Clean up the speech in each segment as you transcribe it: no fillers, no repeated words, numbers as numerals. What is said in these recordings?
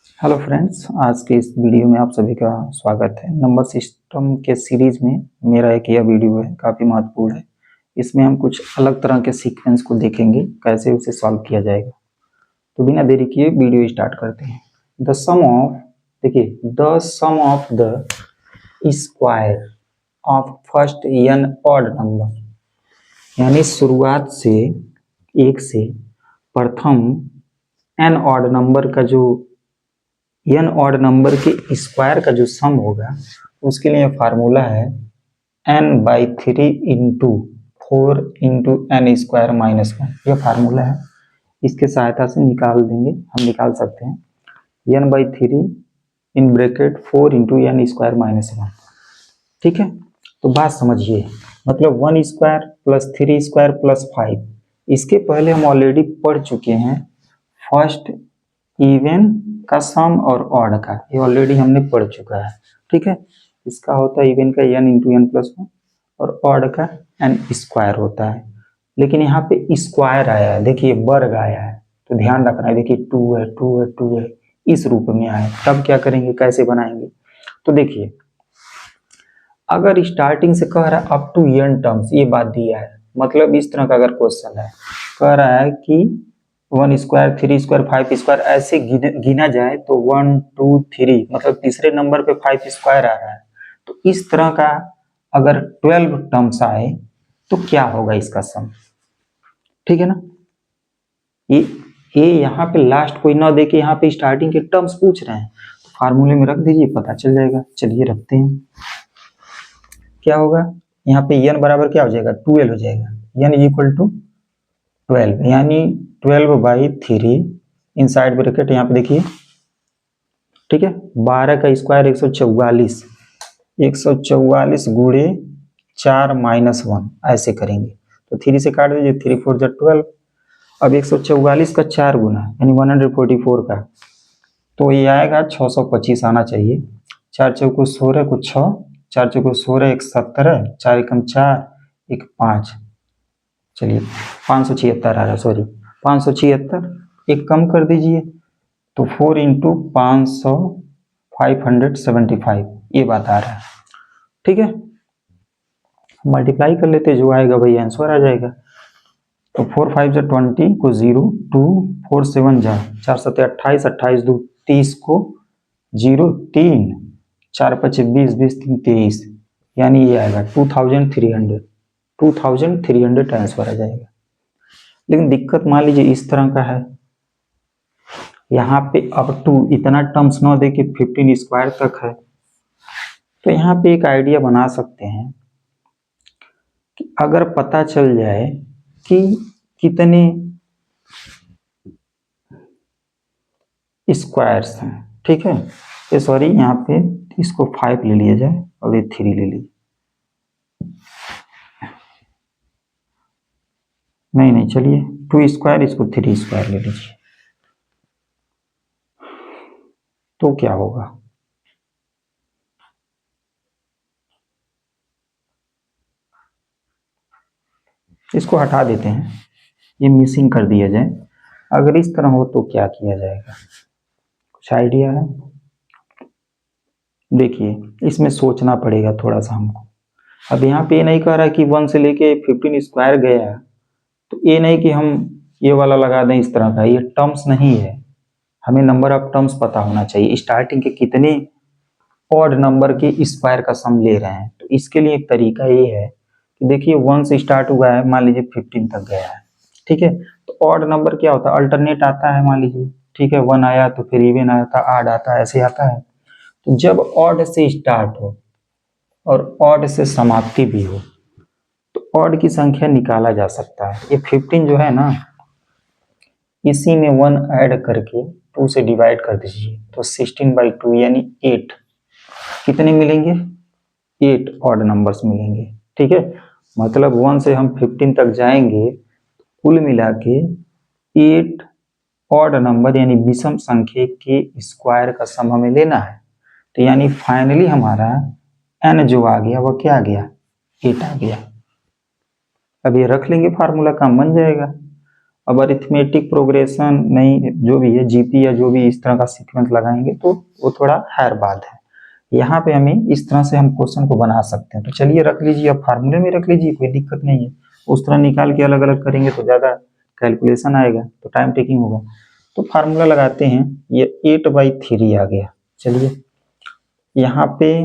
Hello friends, आज के इस वीडियो में आप सभी का स्वागत है। नंबर सिस्टम के सीरीज में मेरा एक यह वीडियो है, काफ़ी महत्वपूर्ण है। इसमें हम कुछ अलग तरह के सीक्वेंस को देखेंगे, कैसे उसे सॉल्व किया जाएगा। तो बिना देरी किए वीडियो स्टार्ट करते हैं। द सम ऑफ, देखिए, the sum of the square of first N odd number, यानी शुरुआत से एक से प्रथम एन ऑड नंबर का जो एन ऑड नंबर के स्क्वायर का जो सम होगा, उसके लिए फार्मूला है n/3 into 4 into N square minus 1। यह फार्मूला है, इसके सहायता से निकाल देंगे, हम निकाल सकते हैं n/3 in bracket 4 into N square minus 1। ठीक है, तो बात समझिए, मतलब 1 स्क्वायर प्लस 3 स्क्वायर प्लस 5। इसके पहले हम ऑलरेडी पढ़ चुके हैं फर्स्ट इवन का सम और ऑड का, ये ऑलरेडी हमने पढ़ चुका है। ठीक है, इसका होता है इवन का n इंटू एन प्लस 1 और ऑड का n स्क्वायर होता है। लेकिन यहाँ पे स्क्वायर आया है, देखिए वर्ग आया है, तो ध्यान रखना है। देखिए 2 है 2 है 2 है, इस रूप में आया है। तब क्या करेंगे, कैसे बनाएंगे? तो देखिए, अगर स्टार्टिंग से कह रहा है अप टू n टर्म्स, ये बात दिया है, मतलब इस तरह का अगर क्वेश्चन है, कह रहा है कि 1 स्क्वायर 3 स्क्वायर 5 स्क्वायर ऐसे गिना जाए तो 1 2 3, मतलब तीसरे नंबर पे 5 स्क्वायर आ रहा है। तो इस तरह का अगर 12 टर्म्स आए तो क्या होगा इसका सम? ठीक है ना, ये यहाँ पे लास्ट कोई ना दे के यहाँ पे स्टार्टिंग के टर्म्स पूछ रहे हैं, तो फार्मूले में रख दीजिए, पता चल जाएगा। चलिए रखते हैं, क्या होगा यहाँ पे n बराबर क्या हो जाएगा, 12 हो जाएगा। n इज इक्वल टू 12, यानी 12/3 इन साइड ब्रैकेट, यहाँ पे देखिए। ठीक है, 12 का स्क्वायर 144, 144 गुणे 4 माइनस 1, ऐसे करेंगे तो 3 से काट दीजिए, 3 4 जा 12। अब 144 का 4 गुना यानी 144 का, तो ये आएगा 625 आना चाहिए। 4 चौको 16 को 6, 4 चौको 16 1 17, 4 एकम 4 1 5, चलिए 576 आ रहा है, सॉरी 576, एक कम कर दीजिए तो 4 इंटू 500 575, ये बात आ रहा है। ठीक है, मल्टीप्लाई कर लेते, जो आएगा वही आंसर आ जाएगा। तो 4 5 जा 20 को 0 2, 4 7 जा 4 7 28, 28 2 30 को 0 3, 4 5 20 20 3 23, यानी ये आएगा 2300 आंसर आ जाएगा। लेकिन दिक्कत मान लीजिए इस तरह का है, यहाँ पे अप टू इतना टर्म्स न दे के 15 स्क्वायर तक है। तो यहाँ पे एक आइडिया बना सकते हैं कि अगर पता चल जाए कि कितने स्क्वायर्स हैं, ठीक है, ये सॉरी यहाँ पे इसको 5 ले लिया जाए और ये 3 ले लीजिए, नहीं चलिए 2 स्क्वायर, इसको 3 स्क्वायर ले लीजिए, तो क्या होगा? इसको हटा देते हैं, ये मिसिंग कर दिया जाए। अगर इस तरह हो तो क्या किया जाएगा, कुछ आइडिया है? देखिए, इसमें सोचना पड़ेगा थोड़ा सा हमको। अब यहाँ पे ये नहीं कह रहा कि 1 से लेके 15 स्क्वायर गया, तो ये नहीं कि हम ये वाला लगा दें इस तरह का, ये टर्म्स नहीं है, हमें नंबर ऑफ टर्म्स पता होना चाहिए, स्टार्टिंग के कितने ऑड नंबर के स्क्वायर का सम ले रहे हैं। तो इसके लिए एक तरीका ये है कि देखिए 1 से स्टार्ट हुआ है, मान लीजिए 15 तक गया है। ठीक है, तो ऑड नंबर क्या होता है, अल्टरनेट आता है, मान लीजिए। ठीक है, 1 आया तो फिर इवन आता, ऑड आता है, ऐसे आता है। तो जब ऑड से स्टार्ट हो और ऑड से समाप्ति भी हो, तो ऑड की संख्या निकाला जा सकता है। ये 15 जो है ना, इसी में 1 ऐड करके 2 से डिवाइड कर दीजिए, तो 16/2 यानी 8 कितने मिलेंगे, 8 ऑड नंबर्स मिलेंगे। ठीक है, मतलब 1 से हम 15 तक जाएंगे, कुल मिला के 8 ऑड नंबर यानी विषम संख्या के स्क्वायर का सम हमें लेना है। तो यानी फाइनली हमारा n जो आ गया वो क्या आ गया, 8 आ गया। अब ये रख लेंगे, फार्मूला काम बन जाएगा। अब अरिथमेटिक प्रोग्रेशन नहीं, जो भी है जीपी या जो भी इस तरह का सीक्वेंस लगाएंगे तो वो थोड़ा हैर बात है। यहाँ पे हमें इस तरह से हम क्वेश्चन को बना सकते हैं। तो चलिए रख लीजिए, अब फार्मूले में रख लीजिए, कोई दिक्कत नहीं है। उस तरह निकाल के अलग अलग करेंगे तो ज़्यादा कैलकुलेशन आएगा, तो टाइम टेकिंग होगा। तो फार्मूला लगाते हैं, ये 8/3 आ गया। चलिए यहाँ पे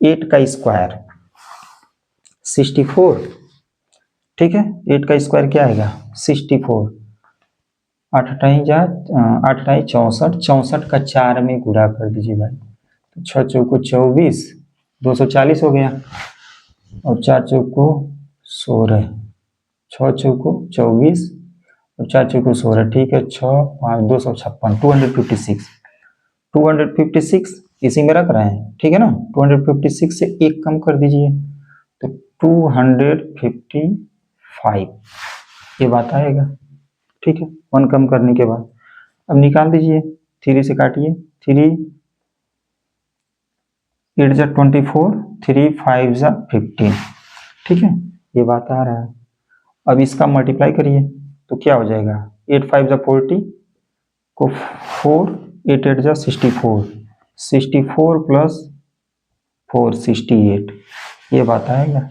8 का स्क्वायर 64, ठीक है। 8 का स्क्वायर क्या आएगा 64, 8 8 64, 64 का 4 में गुणा कर दीजिए भाई, तो 6 चौको 24, 240 हो गया, और 4 चौको 16, 6 चौको 24 और 4 चौको 16, ठीक है। 6 5 256, 256, 256 इसी में रख रहे हैं, ठीक है ना। 256 से एक कम कर दीजिए तो 255 ये बात आएगा, ठीक है। 1 कम करने के बाद अब निकाल दीजिए, 3 से काटिए, 3 8 जा 24, 3 5 जा 15, ठीक है। ये बात आ रहा है। अब इसका मल्टीप्लाई करिए तो क्या हो जाएगा, 8 5 जा 40 को 4, 8 8 जा 64, 64 प्लस 4 68, ये बात आएगा।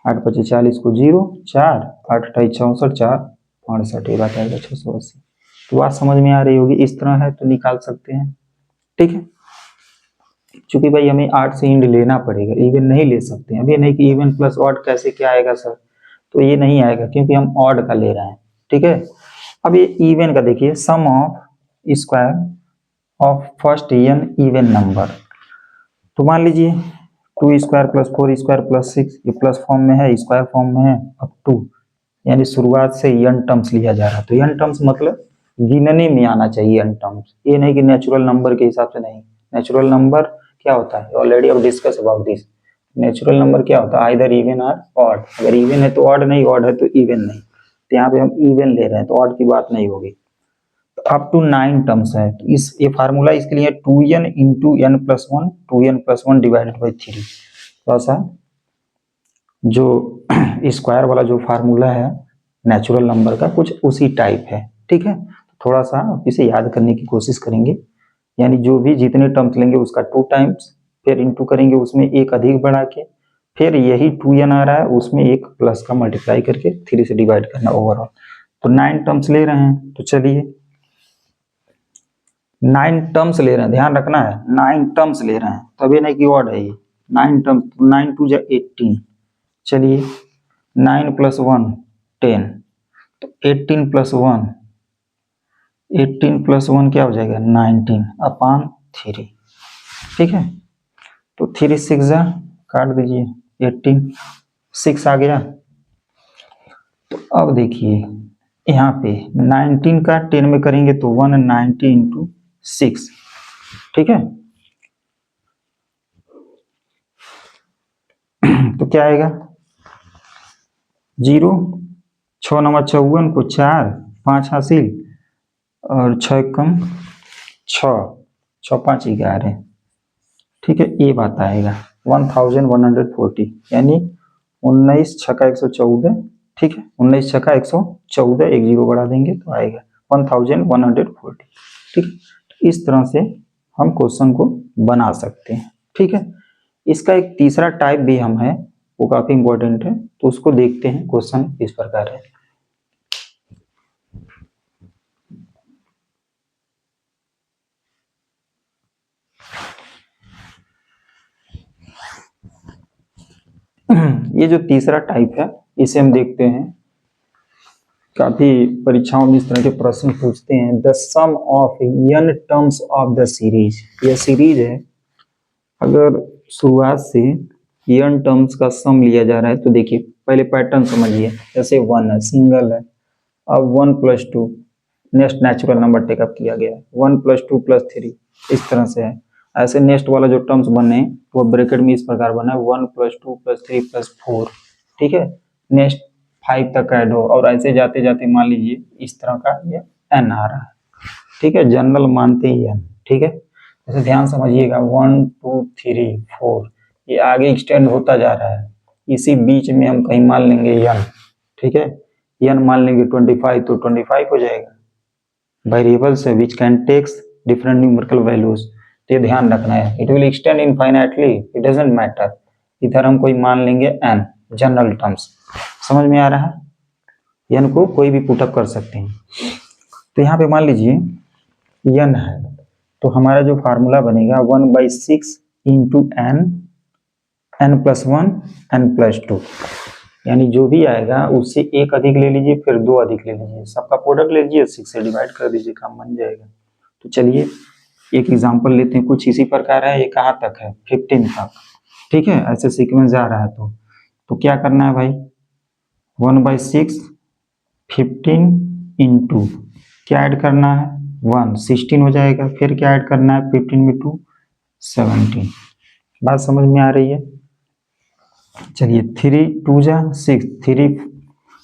8 5 40 को 0, 4 8 28 64, 4 65, ये बात आएगा 680। तो बात समझ में आ रही होगी, इस तरह है तो निकाल सकते हैं, ठीक है। चूंकि भाई हमें 8 से इंड लेना पड़ेगा, इवन नहीं ले सकते हैं। अब ये नहीं कि इवन प्लस ऑड कैसे क्या आएगा सर, तो ये नहीं आएगा क्योंकि हम ऑड का ले रहे हैं, ठीक है। अब ये इवन का देखिए, sum of square of first n even number, तो मान लीजिए 2 स्क्वायर प्लस 4 स्क्वायर प्लस 6, ये प्लस फॉर्म में है, स्क्वायर फॉर्म में है, अब 2, यानी शुरुआत से n टर्म्स लिया जा रहा है। तो n टर्म्स मतलब गिनने में आना चाहिए n टर्म्स, ये नहीं कि नेचुरल नंबर के हिसाब से नहीं। नेचुरल नंबर क्या होता है, ऑलरेडी अब discuss about this. Natural number क्या होता है, आइदर इवन और ऑड। अगर इवन है तो ऑड नहीं, ऑड है तो इवन नहीं। तो यहाँ पे हम इवन ले रहे हैं तो ऑड की बात नहीं होगी। तो अप टू 9 टर्म्स है, तो इस ये फार्मूला इसके लिए 2n into n plus 1, 2n plus 1 divided by 3। तो ऐसा जो स्क्वायर वाला जो फार्मूला है नेचुरल नंबर का, कुछ उसी टाइप है, ठीक है। थोड़ा सा इसे याद करने की कोशिश करेंगे, यानी जो भी जितने टर्म्स लेंगे उसका 2 टाइम्स, फिर इंटू करेंगे उसमें एक अधिक बढ़ा के, फिर यही 2n आ रहा है उसमें एक प्लस का मल्टीप्लाई करके 3 से डिवाइड करना ओवरऑल। तो 9 टर्म्स ले रहे हैं, तो चलिए 9 टर्म्स ले रहे हैं, ध्यान रखना है 9 टर्म्स ले रहे हैं, तभी नहीं कि ऑड है ये। 9 टर्म्स, 9 2 जा 18, चलिए 9 प्लस 1 10, तो 18 प्लस 1, 18 प्लस 1 क्या हो जाएगा 19 अपान 3, ठीक है। तो 3 6 जा काट दीजिए, 18 6 आ गया। तो अब देखिए यहाँ पे 19 का 10 में करेंगे तो 190 इंटू 6, ठीक है। तो क्या आएगा 0, 6 9 54 को 4 5 हासिल, और 6 कम 6 6 5 11, ठीक है। ये बात आएगा 1140, यानी 19 छक्का 114, ठीक है। 19 छक्का 114, एक जीरो बढ़ा देंगे तो आएगा 1140, ठीक है। इस तरह से हम क्वेश्चन को बना सकते हैं, ठीक है। इसका एक तीसरा टाइप भी हम है, वो काफी इंपॉर्टेंट है, तो उसको देखते हैं। क्वेश्चन इस प्रकार है, ये जो तीसरा टाइप है इसे हम देखते हैं। काफी परीक्षाओं में इस तरह के प्रश्न पूछते हैं। The sum of n terms of the series, यह सीरीज है, अगर शुरुआत से n टर्म्स का सम लिया जा रहा है तो देखिए पहले पैटर्न समझिए। जैसे 1 है, सिंगल है, अब 1 + 2 नेक्स्ट नेचुरल नंबर टेकअप किया गया है, 1 + 2 + 3 इस तरह से है। ऐसे नेक्स्ट वाला जो टर्म्स बने वो ब्रैकेट में इस प्रकार बना है 1 + 2 + 3 + 4, ठीक है। नेक्स्ट 5 तक ऐड हो, और ऐसे जाते जाते मान लीजिए इस तरह का ये n आ रहा है, ठीक है। जनरल मानते ही n, ठीक है। जैसे ध्यान समझिएगा 1 2 3 4 ये आगे एक्सटेंड होता जा रहा है, इसी बीच में हम कहीं मान लेंगे n, ठीक है। n मान लेंगे 25 तो 25 हो जाएगा। वेरिएबल्स है which can takes different numerical values, तो ये ध्यान रखना है। It will extend infinitely, it doesn't matter. इधर हम कोई मान लेंगे n, जनरल टर्म्स, समझ में आ रहा है। n को कोई भी पुटअप कर सकते हैं। तो यहाँ पे मान लीजिए n है, तो हमारा जो फार्मूला बनेगा 1/6 इंटू n, n+1 n+2, यानी जो भी आएगा उससे एक अधिक ले लीजिए, फिर दो अधिक ले लीजिए, सबका प्रोडक्ट ले लीजिए, 6 से डिवाइड कर दीजिए, काम बन जाएगा। तो चलिए एक एग्जांपल लेते हैं, कुछ इसी प्रकार है। ये कहाँ तक है? 15 तक, ठीक है। ऐसे सीक्वेंस जा रहा है तो क्या करना है भाई, 1/6 15 इंटू क्या ऐड करना है 1, 16 हो जाएगा। फिर क्या ऐड करना है 15 में 2, 17। बात समझ में आ रही है? चलिए 3 2 जा 6, 3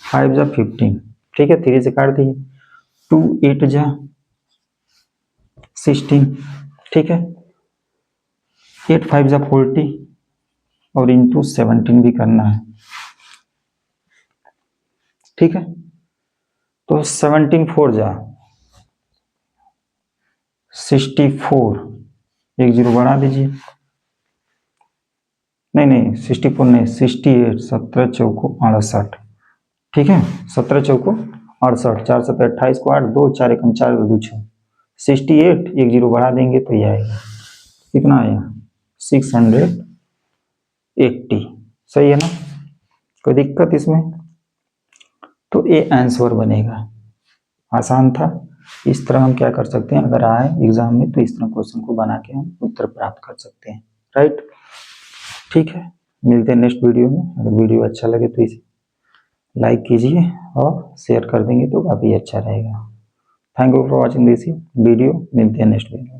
5 जा 15, ठीक है, 3 से काट दिए। 2 8 जा 16, ठीक है। 8 5 जा 40 और इंटू 17 भी करना है, ठीक है। तो 17 4 जा 64, एक जीरो बढ़ा दीजिए, नहीं 64 नहीं 68, 17 चौको 68, ठीक है। 17 चौको 68, 4 7 28 को 8, 2 4 1 4 2 6, 68, एक जीरो बढ़ा देंगे तो ये आएगा, कितना आया 680, सही है ना, कोई दिक्कत इसमें? तो ये आंसर बनेगा। आसान था। इस तरह हम क्या कर सकते हैं, अगर आए एग्जाम में तो इस तरह क्वेश्चन को बना के हम उत्तर प्राप्त कर सकते हैं, राइट। ठीक है, मिलते हैं नेक्स्ट वीडियो में। अगर वीडियो अच्छा लगे तो इसे लाइक कीजिए और शेयर कर देंगे तो काफ़ी अच्छा रहेगा। Thank you for watching this video. मिलते हैं नेक्स्ट वीडियो।